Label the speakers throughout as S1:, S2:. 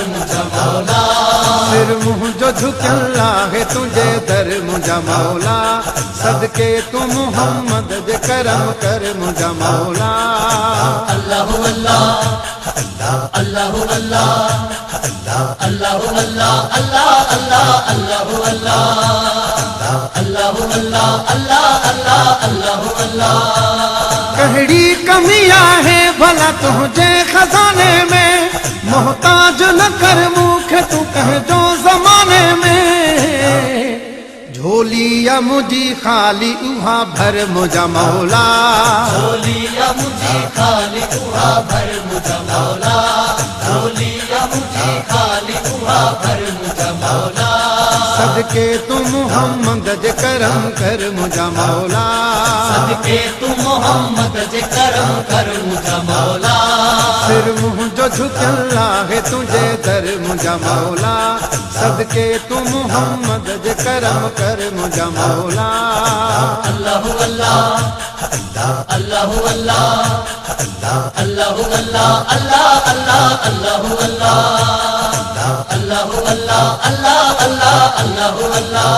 S1: मुझा मौला।
S2: सिर मुँह जो झुकला है तुझे दर मुझा मौला, सदके तू मोहम्मद जे करम कर मुझा मौला।
S1: अल्लाह अल्लाह अल्लाह अल्लाह अल्लाह अल्लाह अल्लाह अल्लाह अल्लाह अल्लाह अल्लाह अल्लाह अल्लाह अल्लाह अल्लाह।
S2: कहड़ी कमियां है भला तुझे खजाने में, मोहताज न कर मुख तू कह जो जमाने में। झोलिया मुझी खाली उहा भर मुझा मौला,
S1: झोलिया मुझी खाली उहा भर मुझा मौला। झोलिया मुझी खाली उहा भर मुझा मौला।
S2: सदके तू मोहम्मद जे करम कर मुझा मौला,
S1: सदके तू मोहम्मद जे करम कर मुझा मौला।
S2: सिर मुँह जो झुकला है तुझे दर मुझा मौला, सदके तू मोहम्मद जे करम कर मुझा मौला।
S1: अल्लाह अल्लाह अल्लाह अल्लाह अल्लाह अल्लाह अल्लाह अल्लाह अल्लाह अल्लाह अल्लाह अल्लाह अल्लाह अल्लाह।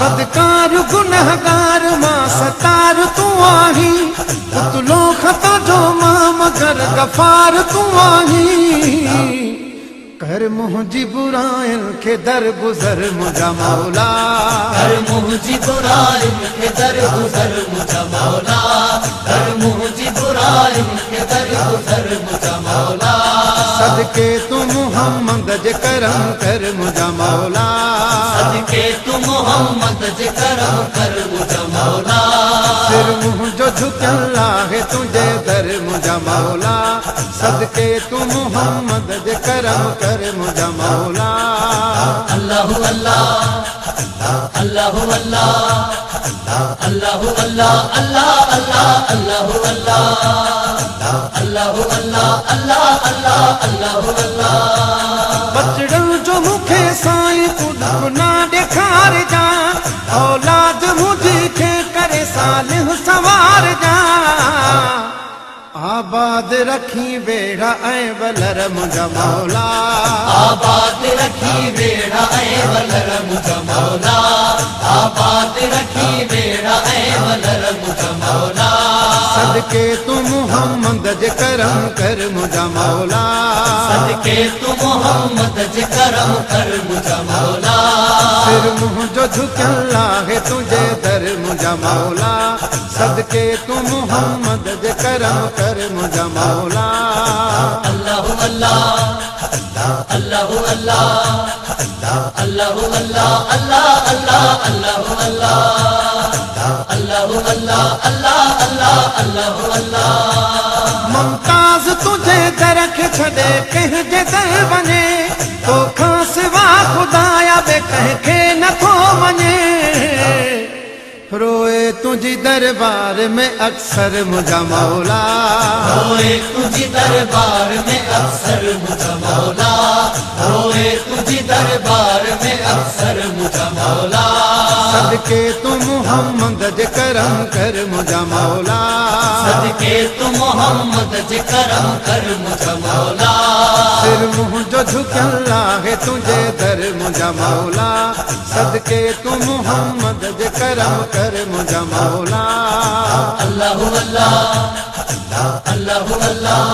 S2: बदकार गुनहगार मां सतार तू आही, पुतलो खता जो मां मगर गफार तू आही। कर मुझी बुराइन के दर गुजर मुझा मौला,
S1: कर मुझी बुराइन के दर गुजर मुझा मौला। कर मुझी बुराइन के दर गुजर मुझा मौला।
S2: सदके तू मोहम्मद जे करम कर मुझा मौला,
S1: सदके तू मोहम्मद जे करम कर मुझा मौला।
S2: सिर मुँह जो झुकला है तुझे दर मुझा मौला, सदके तू मोहम्मद जे करम कर मुझा मौला।
S1: अल्लाह अल्लाह अल्लाह अल्लाह अल्लाह अल्लाह अल्लाह अल्लाह अल्लाह अल्लाह अल्लाह अल्लाह अल्लाह अल्लाह अल्लाह।
S2: बचड़न जो मुखे साईं तू ना ॾेखार जा, औलाद मुझी खे करे सालिह सवार जा। आबाद रखी बेड़ा ऐं बलर मुझा मौला,
S1: आबाद रखी बेड़ा ऐं बलर मुझा मौला। आबाद रखी बेड़ा ऐं बलर मुझा मौला।
S2: सदके तू मोहम्मद जे करम कर मुझा मौला,
S1: सदके तू मोहम्मद जे करम कर मुझा मौला।
S2: सिर मुँह जो झुकला है तुझे दर मुझा मौला, सदके तू मोहम्मद जे करम कर मुझा मौला।
S1: अल्लाह अल्लाह अल्लाह अल्लाह अल्लाह अल्लाह अल्लाह अल्लाह अल्लाह अल्लाह अल्लाह अल्लाह अल्लाह अल्लाह अल्लाह।
S2: मुमताज तुझे दरख छड़े कह जे दर वने, तो खां सिवा खुदाया बे कह के न थो वने। रोए तुझी दरबार में अक्सर मुझा मौला,
S1: रोए तुझी दरबार में अक्सर मुझा मौला। रोए तुझी दरबार में अक्सर मुझा मौला।
S2: सदके तू मोहम्मद जे करम कर मुझा मौला,
S1: सदके तू मोहम्मद जे करम कर मुझा मौला।
S2: सिर मुँह जो झुकला है तुझे दर मुझा मौला, सदके तू मोहम्मद जे करम कर मुझा मौला।
S1: अल्लाह अल्लाह अल्लाह अल्लाह